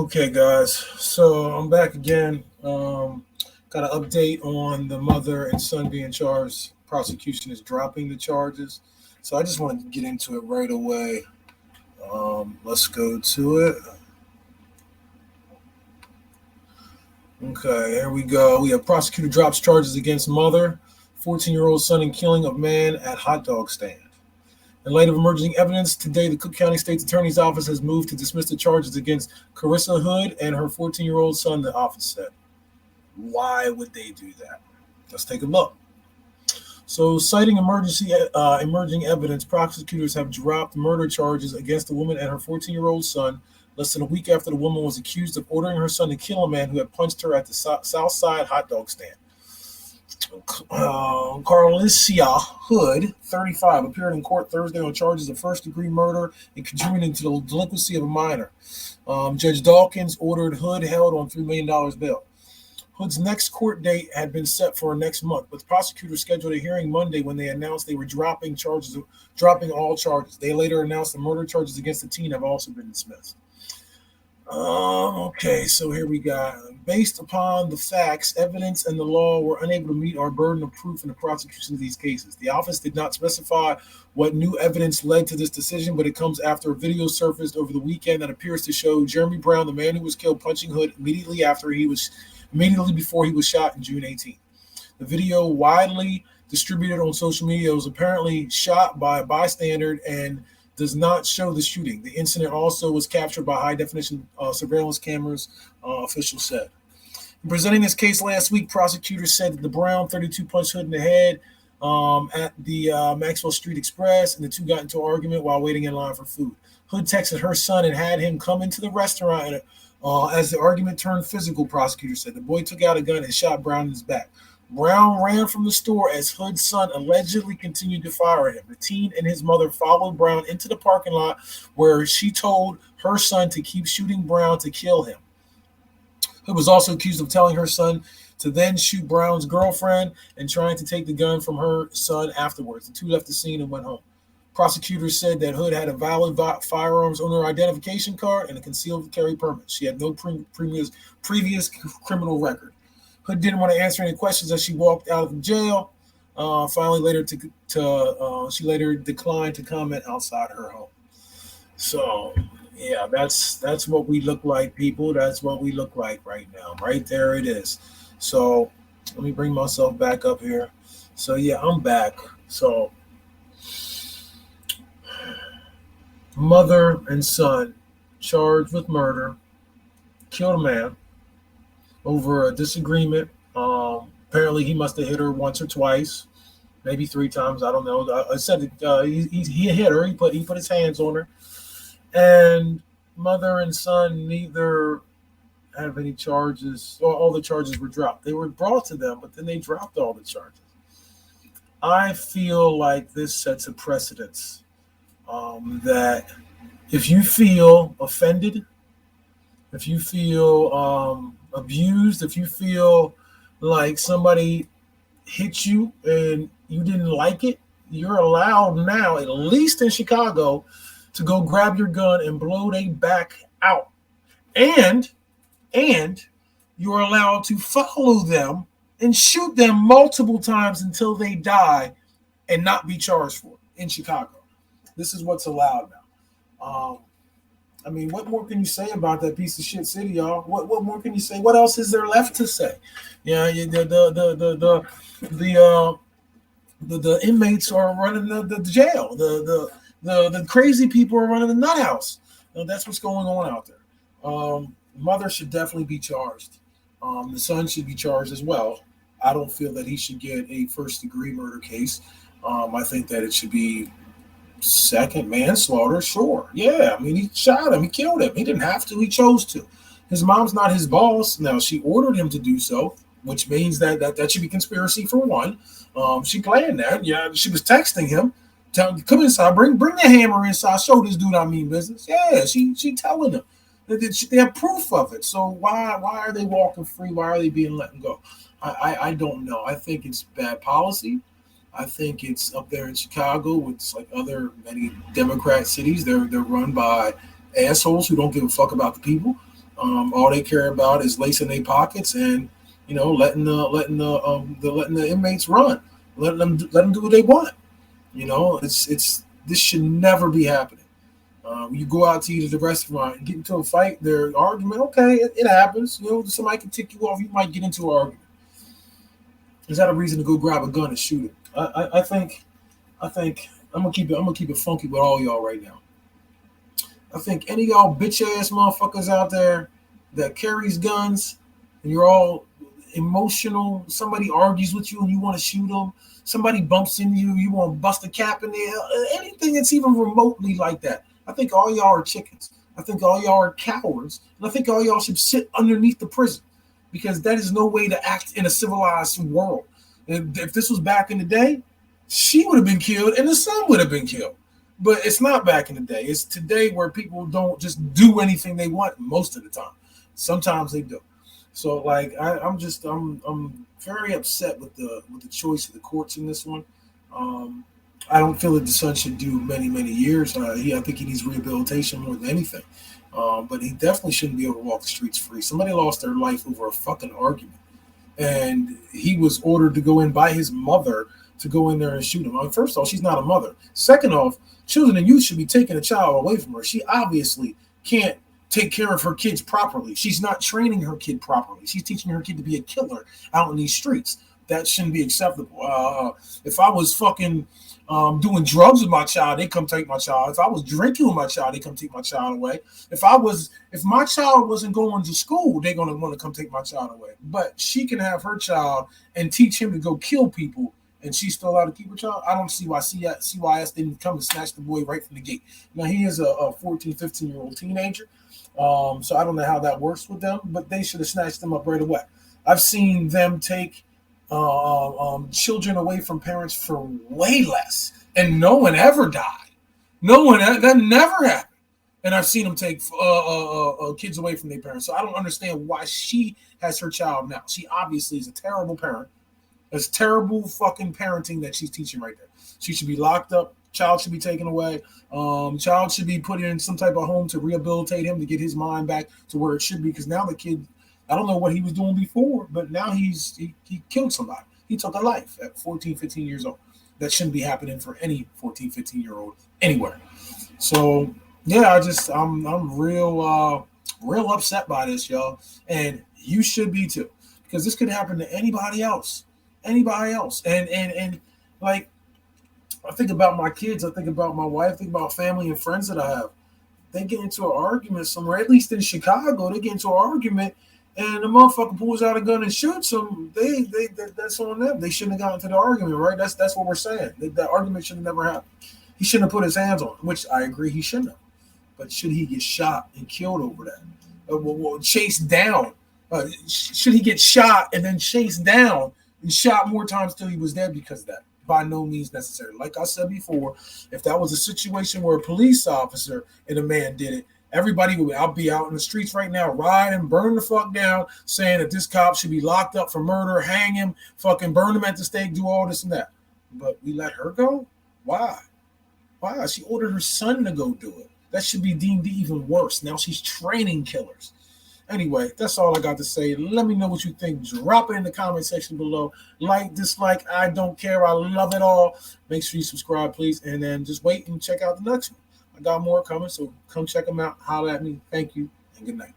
Okay, guys. So I'm back again. Got an update on the mother and son being charged. Prosecution is dropping the charges. So I just wanted to get into it right away. Let's go to it. Okay, here we go. We have prosecutor drops charges against mother, 14-year-old son in killing of man at hot dog stand. In light of emerging evidence, today the Cook County State's Attorney's Office has moved to dismiss the charges against Carissa Hood and her 14-year-old son, the office said. Why would they do that? Let's take a look. So, citing emerging evidence, prosecutors have dropped murder charges against the woman and her 14-year-old son less than a week after the woman was accused of ordering her son to kill a man who had punched her at the South Side hot dog stand. Carlissia Hood, 35, appeared in court Thursday on charges of first-degree murder and contributing to the delinquency of a minor. Judge Dawkins ordered Hood held on $3 million bail. Hood's next court date had been set for next month, but the prosecutors scheduled a hearing Monday when they announced they were dropping all charges. They later announced the murder charges against the teen have also been dismissed. Okay, so here we go. Based upon the facts, evidence, and the law, we're unable to meet our burden of proof in the prosecution of these cases. The office did not specify what new evidence led to this decision, but it comes after a video surfaced over the weekend that appears to show Jeremy Brown, the man who was killed, punching Hood immediately before he was shot in June 18th. The video, widely distributed on social media, was apparently shot by a bystander and does not show the shooting. The incident also was captured by high-definition surveillance cameras, officials said. In presenting this case last week, prosecutors said that the Brown 32 punched Hood in the head at the Maxwell Street Express, and the two got into an argument while waiting in line for food. Hood texted her son and had him come into the restaurant, and as the argument turned physical, prosecutors said the boy took out a gun and shot Brown in his back. Brown ran from the store as Hood's son allegedly continued to fire at him. The teen and his mother followed Brown into the parking lot where she told her son to keep shooting Brown to kill him. Hood was also accused of telling her son to then shoot Brown's girlfriend and trying to take the gun from her son afterwards. The two left the scene and went home. Prosecutors said that Hood had a valid firearms owner identification card and a concealed carry permit. She had no previous criminal record. Hood didn't want to answer any questions as she walked out of the jail. She later declined to comment outside her home. So, yeah, that's what we look like, people. That's what we look like right now. Right there it is. So, let me bring myself back up here. So, yeah, I'm back. So, mother and son charged with murder, killed a man over a disagreement. Apparently, he must have hit her once or twice, maybe 3 times. I don't know. I said he hit her. He put his hands on her. And mother and son neither have any charges. All the charges were dropped. They were brought to them, but then they dropped all the charges. I feel like this sets a precedence that if you feel offended, if you feel abused, if you feel like somebody hit you and you didn't like it, you're allowed now, at least in Chicago, to go grab your gun and blow their back out. And you're allowed to follow them and shoot them multiple times until they die and not be charged for it in Chicago. This is what's allowed now. I mean, what more can you say about that piece of shit city, y'all? What more can you say? What else is there left to say? Yeah, the inmates are running the jail. The crazy people are running the nut house. That's what's going on out there. Mother should definitely be charged. The son should be charged as well. I don't feel that he should get a first-degree murder case. I think that it should be second manslaughter, sure. Yeah, I mean, he shot him. He killed him. He didn't have to. He chose to. His mom's not his boss. Now, she ordered him to do so, which means that should be conspiracy for one. She planned that. Yeah, she was texting him. Tell him, come inside. Bring the hammer inside. Show this dude I mean business. Yeah, she telling him. They have proof of it. So why are they walking free? Why are they being let go? I don't know. I think it's bad policy. I think it's up there in Chicago. It's like other many Democrat cities. They're run by assholes who don't give a fuck about the people. All they care about is lacing their pockets and letting the inmates run, let them do what they want. It's this should never be happening. You go out to eat at the restaurant and get into a fight, their argument, okay, it happens. Somebody can tick you off. You might get into an argument. Is that a reason to go grab a gun and shoot him? I think I'm gonna keep it funky with all y'all right now. I think any of y'all bitch ass motherfuckers out there that carries guns and you're all emotional, somebody argues with you and you want to shoot them, somebody bumps into you, you want to bust a cap in there, anything that's even remotely like that. I think all y'all are chickens. I think all y'all are cowards. And I think all y'all should sit underneath the prison because that is no way to act in a civilized world. And if this was back in the day, she would have been killed and the son would have been killed. But it's not back in the day. It's today where people don't just do anything they want most of the time. Sometimes they do. So like I'm very upset with the choice of the courts in this one. I don't feel that the son should do many years. I think he needs rehabilitation more than anything. But he definitely shouldn't be able to walk the streets free. Somebody lost their life over a fucking argument, and he was ordered to go in by his mother to go in there and shoot him. I mean, first off, she's not a mother. Second off, children and youth should be taking a child away from her. She obviously can't take care of her kids properly. She's not training her kid properly. She's teaching her kid to be a killer out in these streets. That shouldn't be acceptable. If I was fucking doing drugs with my child, they come take my child. If I was drinking with my child, they come take my child away. If my child wasn't going to school, they're gonna want to come take my child away. But she can have her child and teach him to go kill people, and she's still allowed to keep her child. I don't see why CYS didn't come and snatch the boy right from the gate. Now he is a 14, 15-year-old teenager, so I don't know how that works with them, but they should have snatched them up right away. I've seen them take children away from parents for way less, and no one ever died. That never happened. And I've seen them take kids away from their parents. So I don't understand why she has her child now. She obviously is a terrible parent. It's terrible fucking parenting that she's teaching right there. She should be locked up. Child should be taken away. Child should be put in some type of home to rehabilitate him to get his mind back to where it should be. Because now the kid, I don't know what he was doing before, but now he killed somebody. He took a life at 14, 15 years old. That shouldn't be happening for any 14, 15-year-old anywhere. So yeah, I'm real upset by this, y'all, and you should be too, because this could happen to anybody else, and like I think about my kids, I think about my wife, I think about family and friends that I have. They get into an argument somewhere, at least in Chicago, they get into an argument, and the motherfucker pulls out a gun and shoots them. That's on them. They shouldn't have gotten into the argument, right? That's what we're saying. That argument should have never happened. He shouldn't have put his hands on him, which I agree he shouldn't have. But should he get shot and killed over that? Chased down? Should he get shot and then chased down and shot more times till he was dead because of that? By no means necessary. Like I said before, if that was a situation where a police officer and a man did it, everybody would. I'll be out in the streets right now, riding, burn the fuck down, saying that this cop should be locked up for murder, hang him, fucking burn him at the stake, do all this and that. But we let her go? Why? Why? She ordered her son to go do it. That should be deemed even worse. Now she's training killers. Anyway, that's all I got to say. Let me know what you think. Drop it in the comment section below. Like, dislike, I don't care. I love it all. Make sure you subscribe, please. And then just wait and check out the next one. I got more coming, so come check them out. Holler at me. Thank you, and good night.